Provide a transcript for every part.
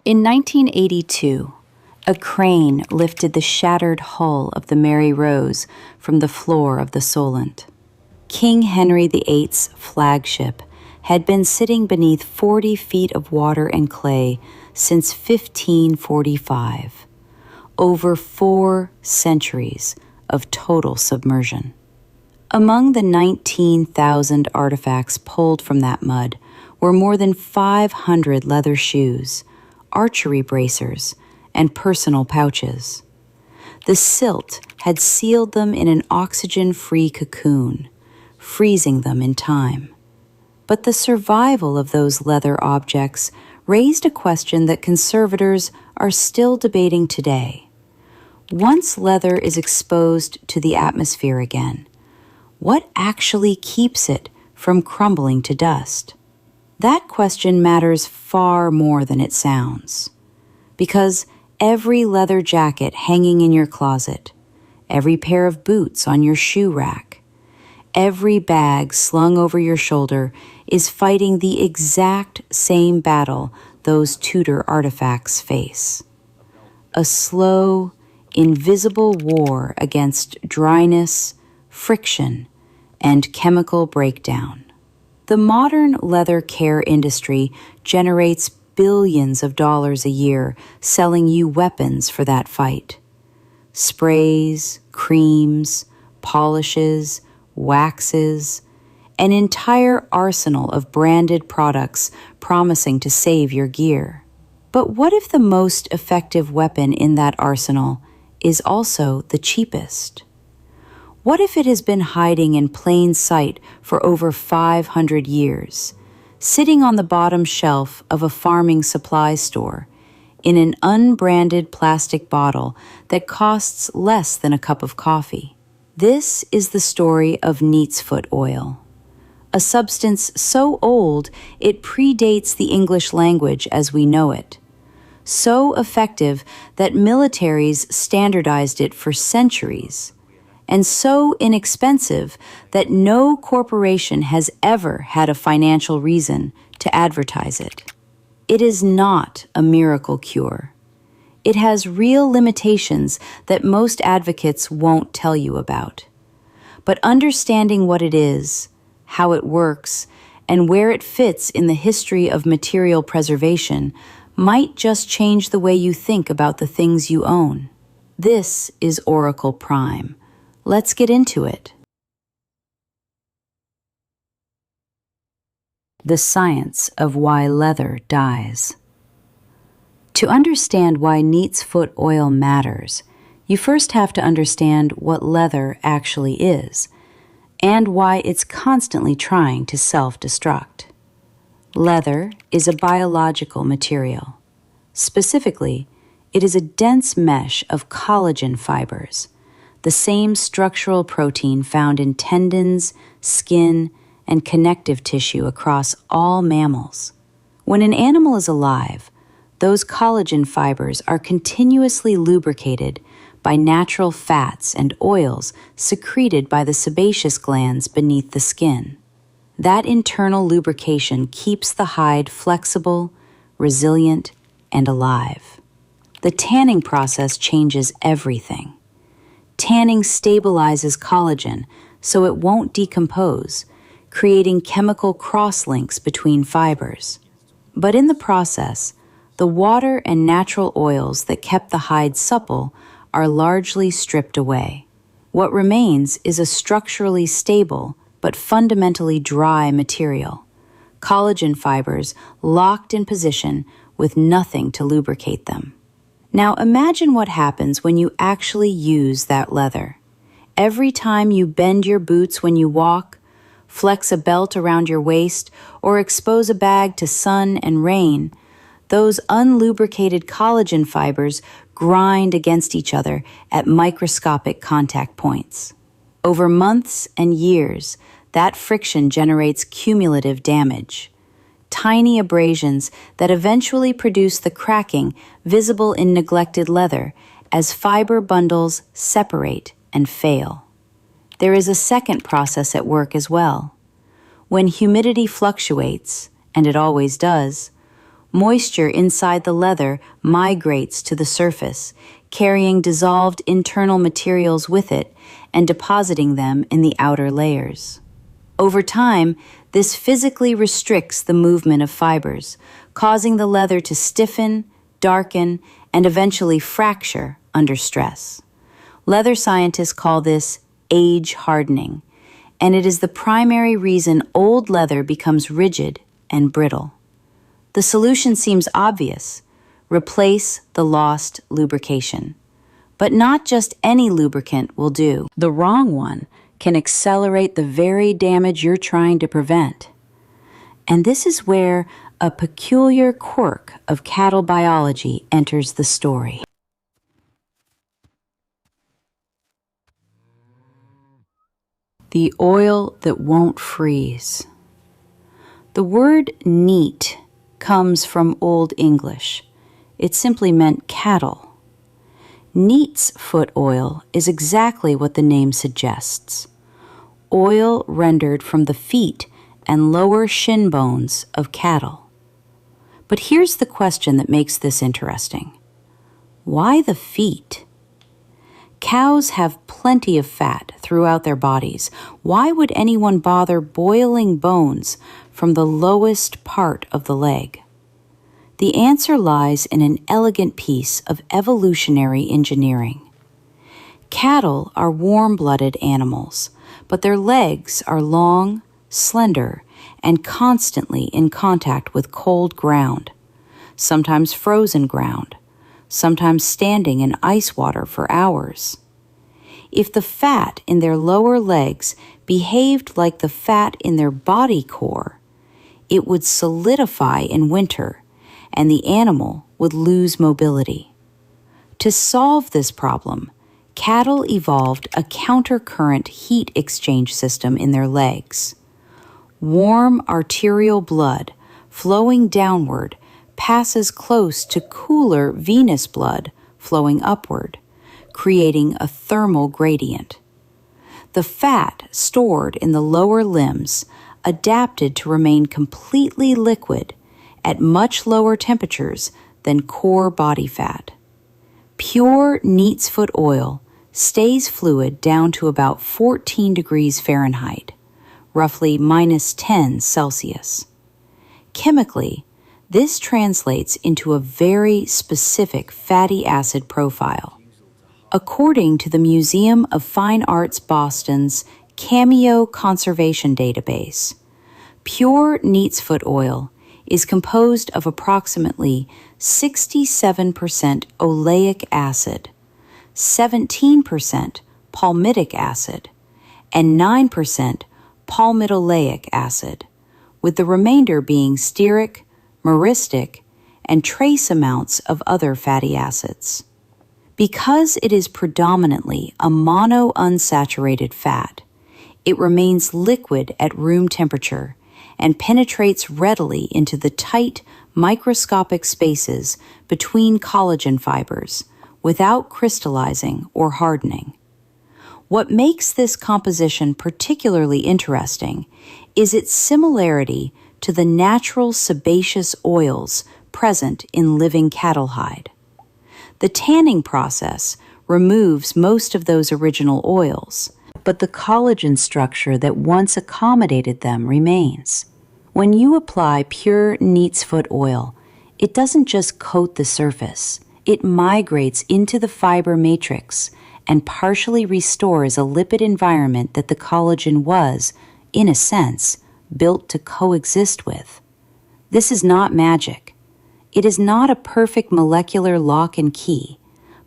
In 1982, a crane lifted the shattered hull of the Mary Rose from the floor of the Solent. King Henry VIII's flagship had been sitting beneath 40 feet of water and clay since 1545, over 4 centuries of total submersion. Among the 19,000 artifacts pulled from that mud were more than 500 leather shoes, archery bracers, and personal pouches. The silt had sealed them in an oxygen-free cocoon, freezing them in time. But the survival of those leather objects raised a question that conservators are still debating today. Once leather is exposed to the atmosphere again, what actually keeps it from crumbling to dust? That question matters far more than it sounds, because every leather jacket hanging in your closet, every pair of boots on your shoe rack, every bag slung over your shoulder is fighting the exact same battle those Tudor artifacts face. A slow, invisible war against dryness, friction, and chemical breakdown. The modern leather care industry generates billions of dollars a year selling you weapons for that fight. Sprays, creams, polishes, waxes, an entire arsenal of branded products promising to save your gear. But what if the most effective weapon in that arsenal is also the cheapest? What if it has been hiding in plain sight for over 500 years, sitting on the bottom shelf of a farming supply store, in an unbranded plastic bottle that costs less than a cup of coffee? This is the story of Neatsfoot oil, a substance so old it predates the English language as we know it, so effective that militaries standardized it for centuries, and so inexpensive that no corporation has ever had a financial reason to advertise it. It is not a miracle cure. It has real limitations that most advocates won't tell you about. But understanding what it is, how it works, and where it fits in the history of material preservation might just change the way you think about the things you own. This is Oracle Prime. Let's get into it. The science of why leather dies. To understand why Neatsfoot oil matters, you first have to understand what leather actually is, and why it's constantly trying to self-destruct. Leather is a biological material. Specifically, it is a dense mesh of collagen fibers, the same structural protein found in tendons, skin, and connective tissue across all mammals. When an animal is alive, those collagen fibers are continuously lubricated by natural fats and oils secreted by the sebaceous glands beneath the skin. That internal lubrication keeps the hide flexible, resilient, and alive. The tanning process changes everything. Tanning stabilizes collagen so it won't decompose, creating chemical cross-links between fibers. But in the process, the water and natural oils that kept the hide supple are largely stripped away. What remains is a structurally stable but fundamentally dry material, collagen fibers locked in position with nothing to lubricate them. Now imagine what happens when you actually use that leather. Every time you bend your boots when you walk, flex a belt around your waist, or expose a bag to sun and rain, those unlubricated collagen fibers grind against each other at microscopic contact points. Over months and years, that friction generates cumulative damage. Tiny abrasions that eventually produce the cracking visible in neglected leather as fiber bundles separate and fail. There is a second process at work as well. When humidity fluctuates, and it always does, Moisture inside the leather migrates to the surface, carrying dissolved internal materials with it and depositing them in the outer layers. Over time, this physically restricts the movement of fibers, causing the leather to stiffen, darken, and eventually fracture under stress. Leather scientists call this age hardening, and it is the primary reason old leather becomes rigid and brittle. The solution seems obvious: replace the lost lubrication. But not just any lubricant will do. The wrong one can accelerate the very damage you're trying to prevent. And this is where a peculiar quirk of cattle biology enters the story. The oil that won't freeze. The word neat comes from Old English. It simply meant cattle. Neatsfoot oil is exactly what the name suggests: oil rendered from the feet and lower shin bones of cattle. But here's the question that makes this interesting. Why the feet? Cows have plenty of fat throughout their bodies. Why would anyone bother boiling bones from the lowest part of the leg? The answer lies in an elegant piece of evolutionary engineering. Cattle are warm-blooded animals, but their legs are long, slender, and constantly in contact with cold ground, sometimes frozen ground, sometimes standing in ice water for hours. If the fat in their lower legs behaved like the fat in their body core, it would solidify in winter, and the animal would lose mobility. To solve this problem, cattle evolved a countercurrent heat exchange system in their legs. Warm arterial blood flowing downward passes close to cooler venous blood flowing upward, creating a thermal gradient. The fat stored in the lower limbs adapted to remain completely liquid at much lower temperatures than core body fat. Pure Neatsfoot oil stays fluid down to about 14 degrees Fahrenheit, roughly -10 Celsius. Chemically, this translates into a very specific fatty acid profile. According to the Museum of Fine Arts Boston's Cameo Conservation Database, pure Neatsfoot oil is composed of approximately 67% oleic acid, 17% palmitic acid, and 9% palmitoleic acid, with the remainder being stearic, myristic, and trace amounts of other fatty acids. Because it is predominantly a monounsaturated fat, it remains liquid at room temperature and penetrates readily into the tight, microscopic spaces between collagen fibers without crystallizing or hardening. What makes this composition particularly interesting is its similarity to the natural sebaceous oils present in living cattle hide. The tanning process removes most of those original oils, but the collagen structure that once accommodated them remains. When you apply pure Neatsfoot oil, it doesn't just coat the surface, it migrates into the fiber matrix and partially restores a lipid environment that the collagen was, in a sense, built to coexist with. This is not magic. It is not a perfect molecular lock and key,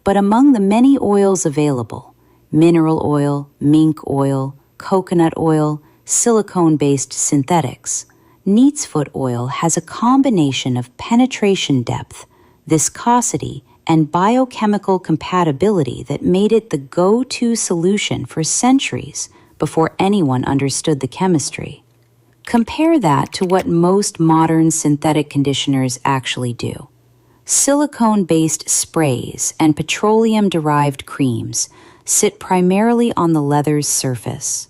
but among the many oils available, mineral oil, mink oil, coconut oil, silicone-based synthetics, Neatsfoot oil has a combination of penetration depth, viscosity, and biochemical compatibility that made it the go-to solution for centuries before anyone understood the chemistry. Compare that to what most modern synthetic conditioners actually do. Silicone-based sprays and petroleum-derived creams sit primarily on the leather's surface.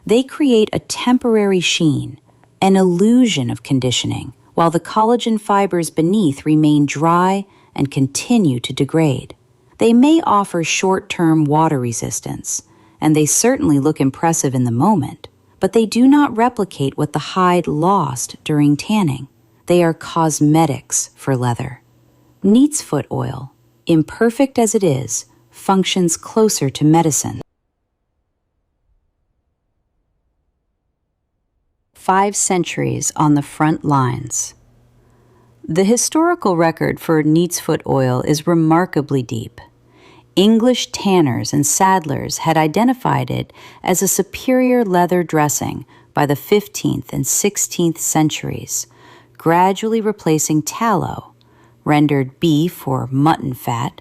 They create a temporary sheen, an illusion of conditioning, while the collagen fibers beneath remain dry and continue to degrade. They may offer short-term water resistance, and they certainly look impressive in the moment, but they do not replicate what the hide lost during tanning. They are cosmetics for leather. Neatsfoot oil, imperfect as it is, functions closer to medicine. 5 centuries on the front lines. The historical record for Neatsfoot oil is remarkably deep. English tanners and saddlers had identified it as a superior leather dressing by the 15th and 16th centuries, gradually replacing tallow, rendered beef or mutton fat,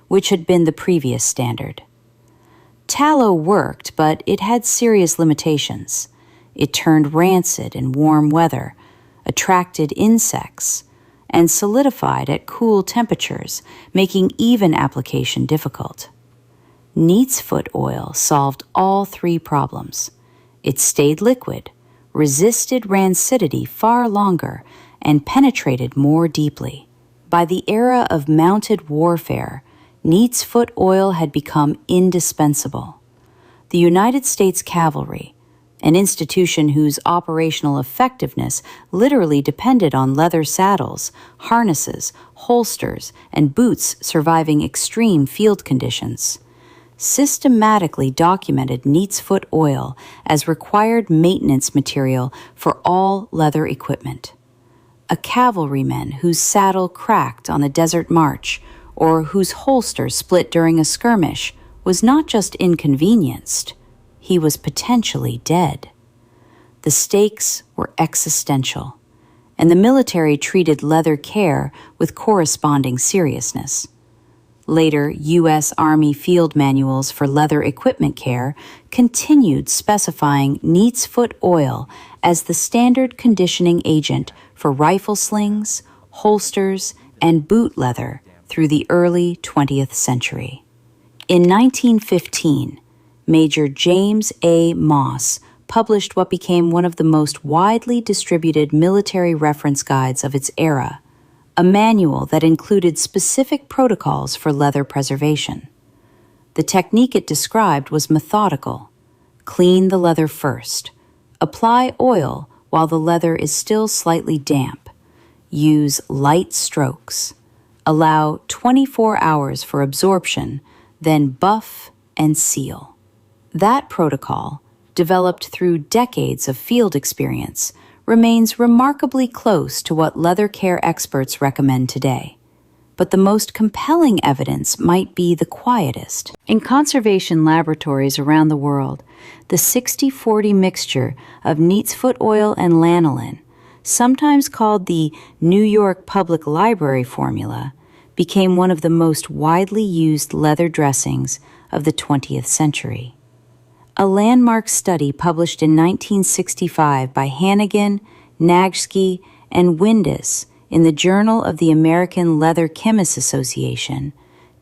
which had been the previous standard. Tallow worked, but it had serious limitations. It turned rancid in warm weather, attracted insects, and solidified at cool temperatures, making even application difficult. Neatsfoot oil solved all 3 problems. It stayed liquid, resisted rancidity far longer, and penetrated more deeply. By the era of mounted warfare, Neatsfoot oil had become indispensable. The United States Cavalry, an institution whose operational effectiveness literally depended on leather saddles, harnesses, holsters, and boots surviving extreme field conditions, systematically documented Neatsfoot oil as required maintenance material for all leather equipment. A cavalryman whose saddle cracked on a desert march or whose holster split during a skirmish was not just inconvenienced, he was potentially dead. The stakes were existential, and the military treated leather care with corresponding seriousness. Later, U.S. Army field manuals for leather equipment care continued specifying Neatsfoot oil as the standard conditioning agent for rifle slings, holsters, and boot leather through the early 20th century. In 1915, Major James A. Moss published what became one of the most widely distributed military reference guides of its era, a manual that included specific protocols for leather preservation. The technique it described was methodical. Clean the leather first. Apply oil while the leather is still slightly damp. Use light strokes. Allow 24 hours for absorption, then buff and seal. That protocol, developed through decades of field experience, remains remarkably close to what leather care experts recommend today. But the most compelling evidence might be the quietest. In conservation laboratories around the world, the 60-40 mixture of Neatsfoot oil and lanolin, sometimes called the New York Public Library formula, became one of the most widely used leather dressings of the 20th century. A landmark study published in 1965 by Hannigan, Nagy, and Windus in the Journal of the American Leather Chemists Association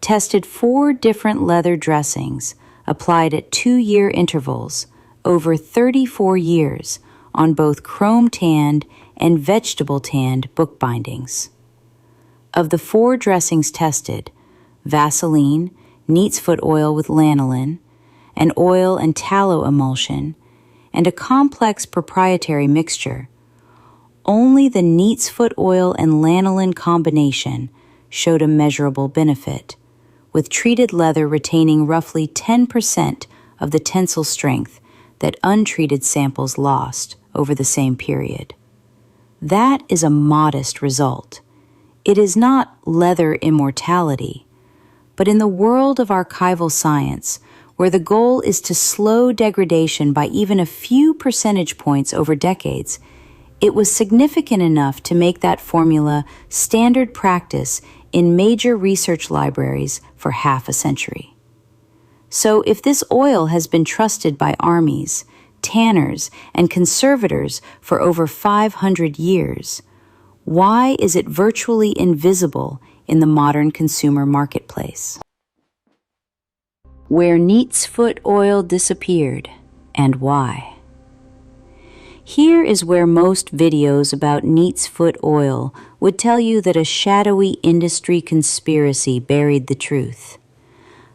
tested 4 different leather dressings applied at 2-year intervals over 34 years on both chrome-tanned and vegetable-tanned bookbindings. Of the 4 dressings tested, Vaseline, Neatsfoot oil with lanolin, an oil and tallow emulsion, and a complex proprietary mixture, only the Neatsfoot oil and lanolin combination showed a measurable benefit, with treated leather retaining roughly 10% of the tensile strength that untreated samples lost over the same period. That is a modest result. It is not leather immortality, but in the world of archival science, where the goal is to slow degradation by even a few percentage points over decades, it was significant enough to make that formula standard practice in major research libraries for half a century. So if this oil has been trusted by armies, tanners, and conservators for over 500 years, why is it virtually invisible in the modern consumer marketplace? Where Neatsfoot oil disappeared, and why. Here is where most videos about Neatsfoot oil would tell you that a shadowy industry conspiracy buried the truth.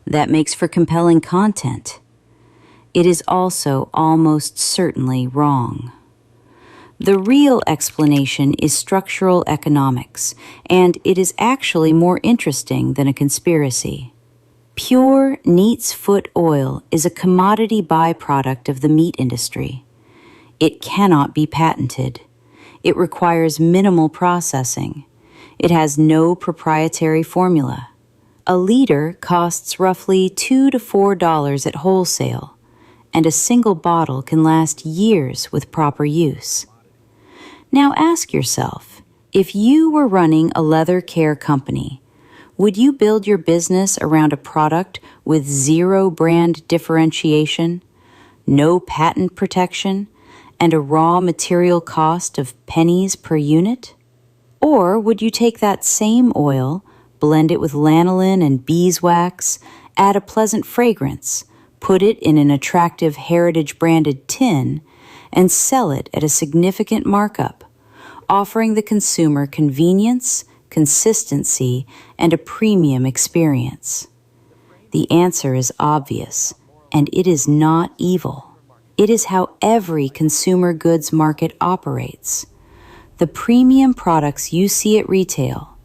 That makes for compelling content. It is also almost certainly wrong. The real explanation is structural economics, and it is actually more interesting than a conspiracy. Pure Neatsfoot oil is a commodity byproduct of the meat industry. It cannot be patented. It requires minimal processing. It has no proprietary formula. A liter costs roughly $2 to $4 at wholesale, and a single bottle can last years with proper use. Now ask yourself, if you were running a leather care company, would you build your business around a product with zero brand differentiation, no patent protection, and a raw material cost of pennies per unit? Or would you take that same oil, blend it with lanolin and beeswax, add a pleasant fragrance, put it in an attractive heritage-branded tin, and sell it at a significant markup, offering the consumer convenience, consistency, and a premium experience? The answer is obvious, and it is not evil. It is how every consumer goods market operates. The premium products you see at retail,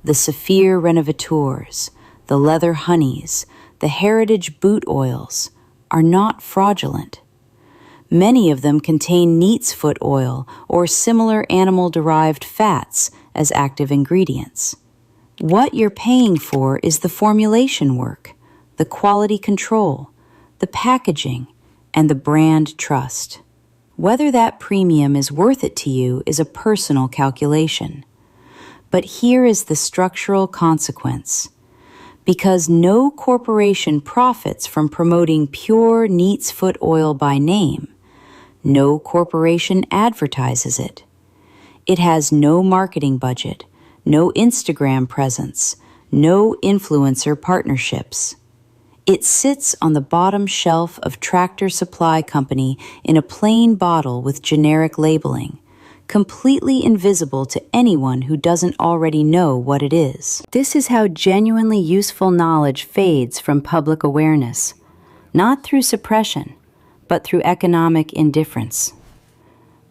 the Saphir Renovateurs, the Leather Honeys, the Heritage Boot Oils, are not fraudulent. Many of them contain Neatsfoot oil or similar animal-derived fats as active ingredients. What you're paying for is the formulation work, the quality control, the packaging, and the brand trust. Whether that premium is worth it to you is a personal calculation. But here is the structural consequence. Because no corporation profits from promoting pure Neatsfoot oil by name, no corporation advertises it. It has no marketing budget, no Instagram presence, no influencer partnerships. It sits on the bottom shelf of Tractor Supply Company in a plain bottle with generic labeling, completely invisible to anyone who doesn't already know what it is. This is how genuinely useful knowledge fades from public awareness, not through suppression, but through economic indifference.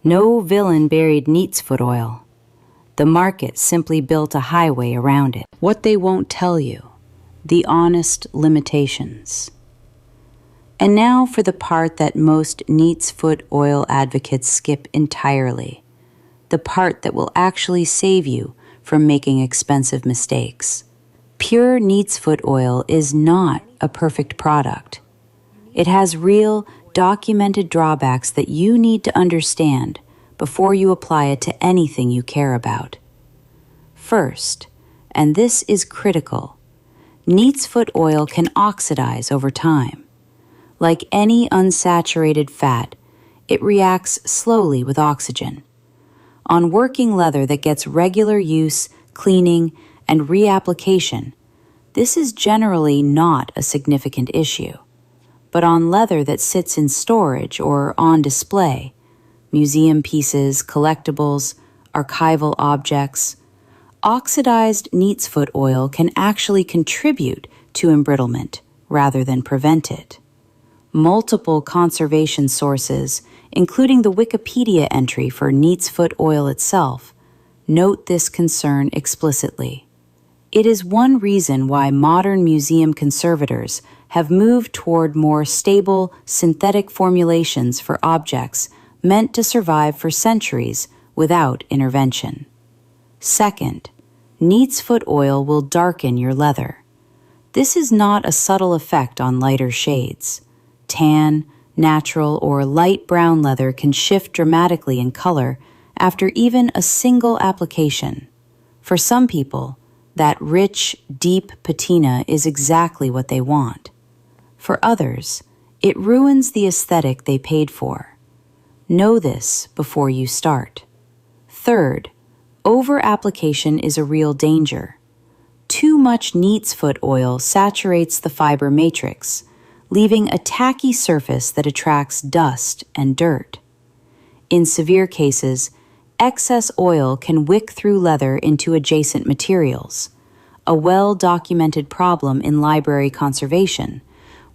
No villain buried Neatsfoot oil. The market simply built a highway around it. What they won't tell you. The honest limitations. And now for the part that most Neatsfoot oil advocates skip entirely. The part that will actually save you from making expensive mistakes. Pure Neatsfoot oil is not a perfect product. It has real, documented drawbacks that you need to understand before you apply it to anything you care about. First, and this is critical, Neatsfoot oil can oxidize over time. Like any unsaturated fat, it reacts slowly with oxygen. On working leather that gets regular use, cleaning, and reapplication, this is generally not a significant issue. But on leather that sits in storage or on display, museum pieces, collectibles, archival objects, oxidized Neatsfoot oil can actually contribute to embrittlement rather than prevent it. Multiple conservation sources, including the Wikipedia entry for Neatsfoot oil itself, note this concern explicitly. It is one reason why modern museum conservators have moved toward more stable, synthetic formulations for objects meant to survive for centuries without intervention. Second, Neatsfoot oil will darken your leather. This is not a subtle effect on lighter shades. Tan, natural, or light brown leather can shift dramatically in color after even a single application. For some people, that rich, deep patina is exactly what they want. For others, it ruins the aesthetic they paid for. Know this before you start. Third, over-application is a real danger. Too much Neatsfoot oil saturates the fiber matrix, leaving a tacky surface that attracts dust and dirt. In severe cases, excess oil can wick through leather into adjacent materials, a well-documented problem in library conservation,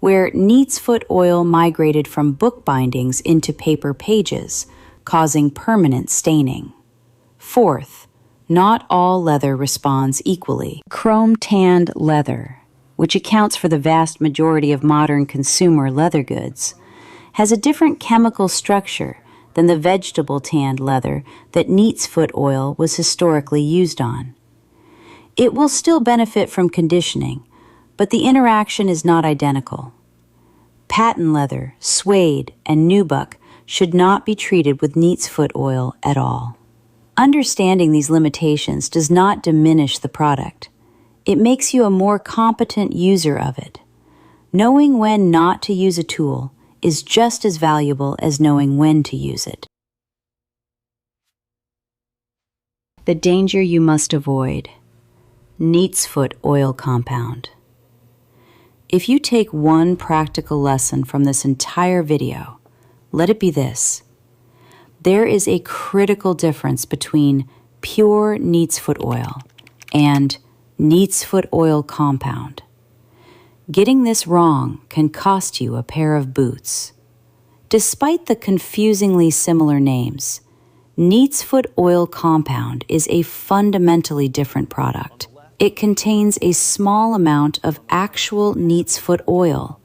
where Neatsfoot oil migrated from book bindings into paper pages, causing permanent staining. Fourth, not all leather responds equally. Chrome-tanned leather, which accounts for the vast majority of modern consumer leather goods, has a different chemical structure than the vegetable-tanned leather that Neatsfoot oil was historically used on. It will still benefit from conditioning, but the interaction is not identical. Patent leather, suede, and nubuck should not be treated with Neatsfoot oil at all. Understanding these limitations does not diminish the product. It makes you a more competent user of it. Knowing when not to use a tool is just as valuable as knowing when to use it. The danger you must avoid. Neatsfoot oil compound. If you take one practical lesson from this entire video, let it be this. There is a critical difference between pure Neatsfoot oil and Neatsfoot oil compound. Getting this wrong can cost you a pair of boots. Despite the confusingly similar names, Neatsfoot oil compound is a fundamentally different product. It contains a small amount of actual Neatsfoot oil,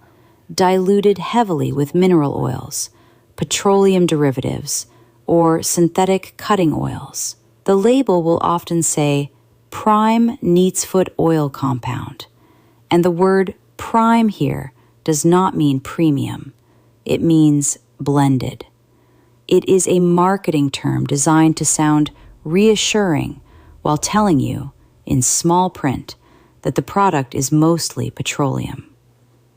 diluted heavily with mineral oils, petroleum derivatives, or synthetic cutting oils. The label will often say prime Neatsfoot oil compound, and the word prime here does not mean premium. It means blended. It is a marketing term designed to sound reassuring while telling you, in small print, that the product is mostly petroleum.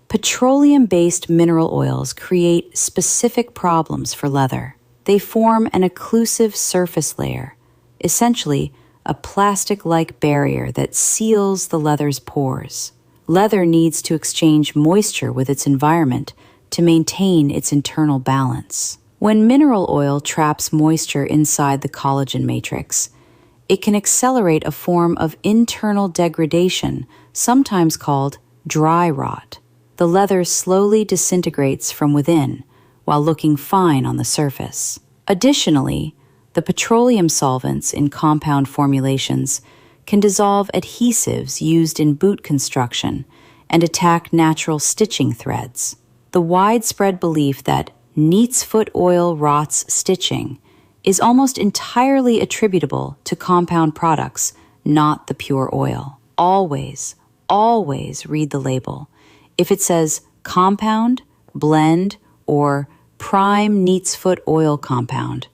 Petroleum-based mineral oils create specific problems for leather. They form an occlusive surface layer, essentially a plastic-like barrier that seals the leather's pores. Leather needs to exchange moisture with its environment to maintain its internal balance. When mineral oil traps moisture inside the collagen matrix, it can accelerate a form of internal degradation, sometimes called dry rot. The leather slowly disintegrates from within, while looking fine on the surface. Additionally, the petroleum solvents in compound formulations can dissolve adhesives used in boot construction and attack natural stitching threads. The widespread belief that Neatsfoot oil rots stitching is almost entirely attributable to compound products, not the pure oil. Always, always read the label. If it says compound, blend, or prime Neatsfoot oil compound,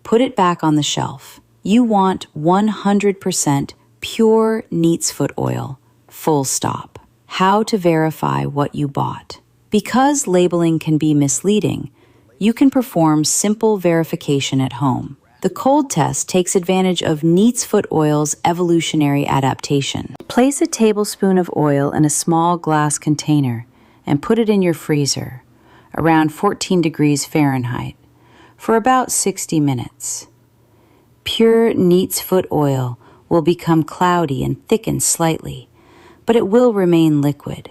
put it back on the shelf. You want 100% pure Neatsfoot oil, full stop. How to verify what you bought. Because labeling can be misleading, you can perform simple verification at home. The cold test takes advantage of Neatsfoot oil's evolutionary adaptation. Place a tablespoon of oil in a small glass container and put it in your freezer, around 14 degrees Fahrenheit, for about 60 minutes. Pure Neatsfoot oil will become cloudy and thicken slightly, but it will remain liquid.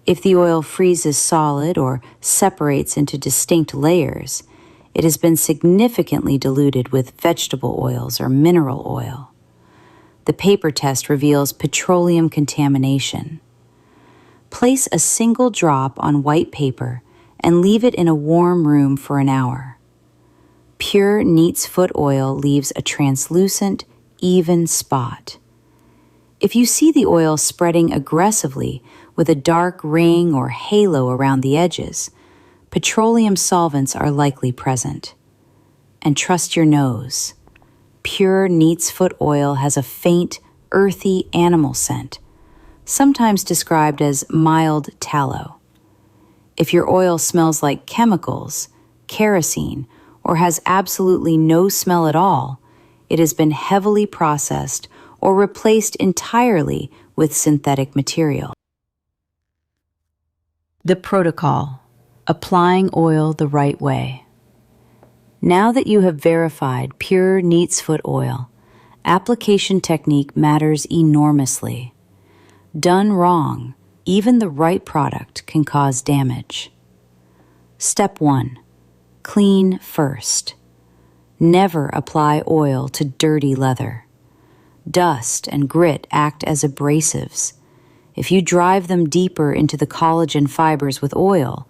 If the oil freezes solid or separates into distinct layers, it has been significantly diluted with vegetable oils or mineral oil. The paper test reveals petroleum contamination. Place a single drop on white paper and leave it in a warm room for an hour. Pure Neatsfoot oil leaves a translucent, even spot. If you see the oil spreading aggressively with a dark ring or halo around the edges, petroleum solvents are likely present. And trust your nose. Pure Neatsfoot oil has a faint, earthy animal scent, sometimes described as mild tallow. If your oil smells like chemicals, kerosene, or has absolutely no smell at all, it has been heavily processed or replaced entirely with synthetic material. The protocol: applying oil the right way. Now that you have verified pure Neatsfoot oil, application technique matters enormously. Done wrong, even the right product can cause damage. Step 1. Clean first. Never apply oil to dirty leather. Dust and grit act as abrasives. If you drive them deeper into the collagen fibers with oil,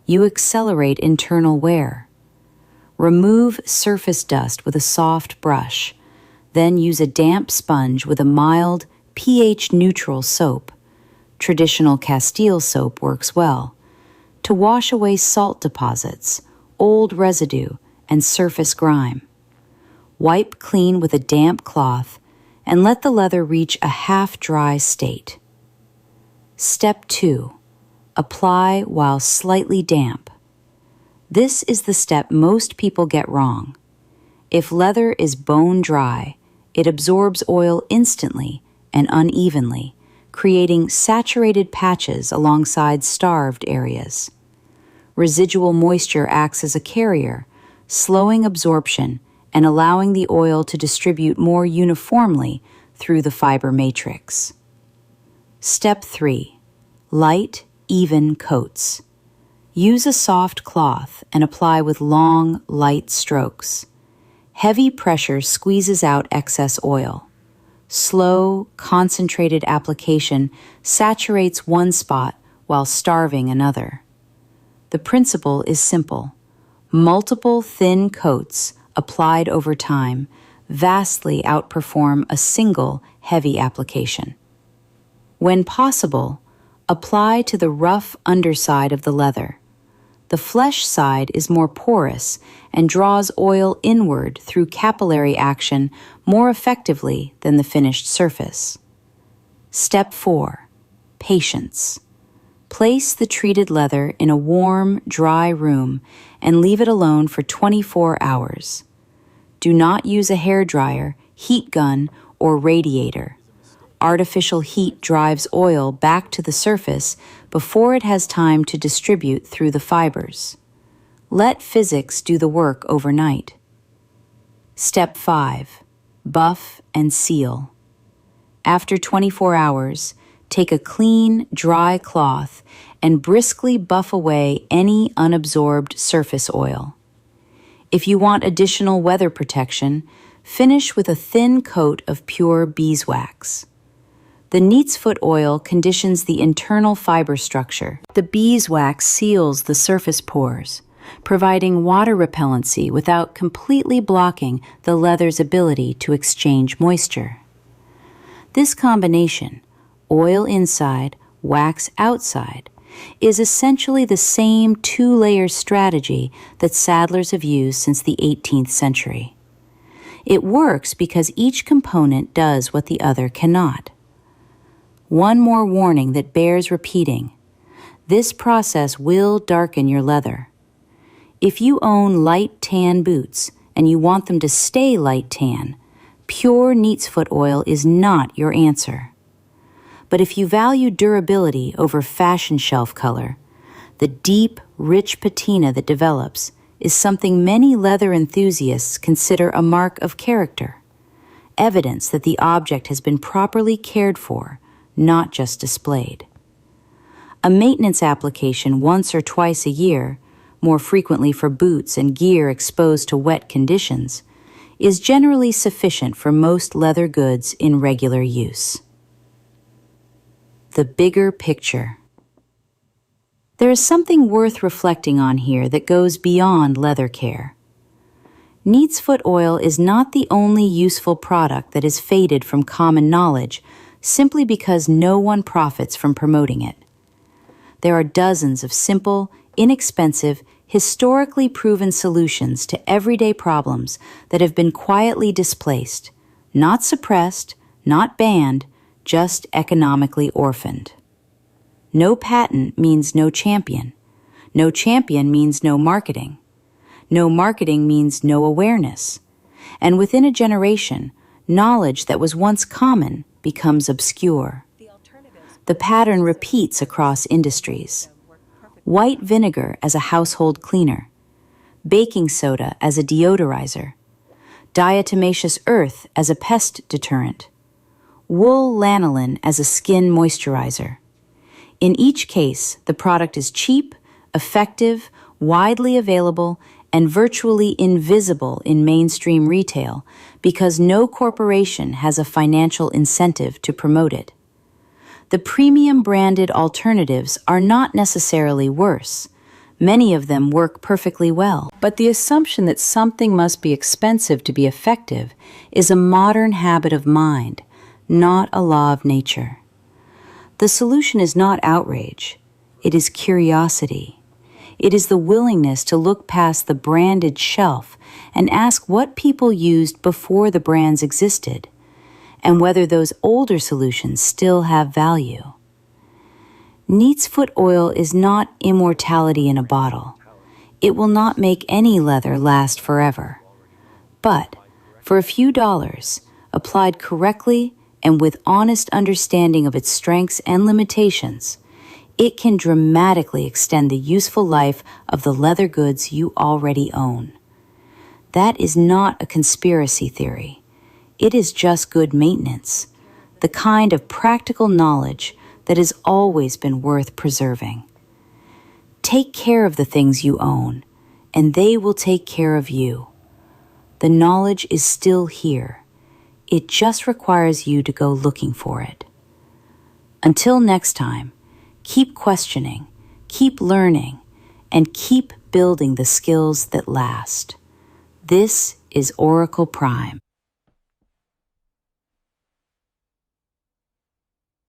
you accelerate internal wear. Remove surface dust with a soft brush, then use a damp sponge with a mild, pH-neutral soap. Traditional Castile soap works well to wash away salt deposits, old residue, and surface grime. Wipe clean with a damp cloth and let the leather reach a half-dry state. Step 2. Apply while slightly damp. This is the step most people get wrong. If leather is bone dry, it absorbs oil instantly and unevenly, creating saturated patches alongside starved areas. Residual moisture acts as a carrier, slowing absorption and allowing the oil to distribute more uniformly through the fiber matrix. Step 3. Light, even coats. Use a soft cloth and apply with long, light strokes. Heavy pressure squeezes out excess oil. Slow, concentrated application saturates one spot while starving another. The principle is simple. Multiple thin coats applied over time vastly outperform a single heavy application. When possible, apply to the rough underside of the leather. The flesh side is more porous and draws oil inward through capillary action more effectively than the finished surface. Step 4. Patience. Place the treated leather in a warm, dry room and leave it alone for 24 hours. Do not use a hairdryer, heat gun, or radiator. Artificial heat drives oil back to the surface before it has time to distribute through the fibers. Let physics do the work overnight. Step 5. Buff and seal. After 24 hours, take a clean, dry cloth and briskly buff away any unabsorbed surface oil. If you want additional weather protection, finish with a thin coat of pure beeswax. The Neatsfoot oil conditions the internal fiber structure. The beeswax seals the surface pores, providing water repellency without completely blocking the leather's ability to exchange moisture. This combination, oil inside, wax outside, is essentially the same two-layer strategy that saddlers have used since the 18th century. It works because each component does what the other cannot. One more warning that bears repeating. This process will darken your leather. If you own light tan boots and you want them to stay light tan, pure Neatsfoot oil is not your answer. But if you value durability over fashion shelf color, the deep, rich patina that develops is something many leather enthusiasts consider a mark of character, evidence that the object has been properly cared for, not just displayed. A maintenance application once or twice a year, more frequently for boots and gear exposed to wet conditions, is generally sufficient for most leather goods in regular use. The bigger picture. There is something worth reflecting on here that goes beyond leather care. Neatsfoot oil is not the only useful product that is faded from common knowledge simply because no one profits from promoting it. There are dozens of simple, inexpensive, historically proven solutions to everyday problems that have been quietly displaced, not suppressed, not banned, just economically orphaned. No patent means no champion. No champion means no marketing. No marketing means no awareness. And within a generation, knowledge that was once common becomes obscure. The pattern repeats across industries. White vinegar as a household cleaner. baking soda as a deodorizer, diatomaceous earth as a pest deterrent, wool lanolin as a skin moisturizer. In each case, the product is cheap, effective, widely available, and virtually invisible in mainstream retail because no corporation has a financial incentive to promote it. The premium branded alternatives are not necessarily worse. Many of them work perfectly well. But the assumption that something must be expensive to be effective is a modern habit of mind, not a law of nature. The solution is not outrage. It is curiosity. It is the willingness to look past the branded shelf and ask what people used before the brands existed, and whether those older solutions still have value. Neatsfoot oil is not immortality in a bottle. It will not make any leather last forever. But for a few dollars, applied correctly and with honest understanding of its strengths and limitations, it can dramatically extend the useful life of the leather goods you already own. That is not a conspiracy theory. It is just good maintenance, the kind of practical knowledge that has always been worth preserving. Take care of the things you own, and they will take care of you. The knowledge is still here. It just requires you to go looking for it. Until next time, keep questioning, keep learning, and keep building the skills that last. This is Oracle Prime.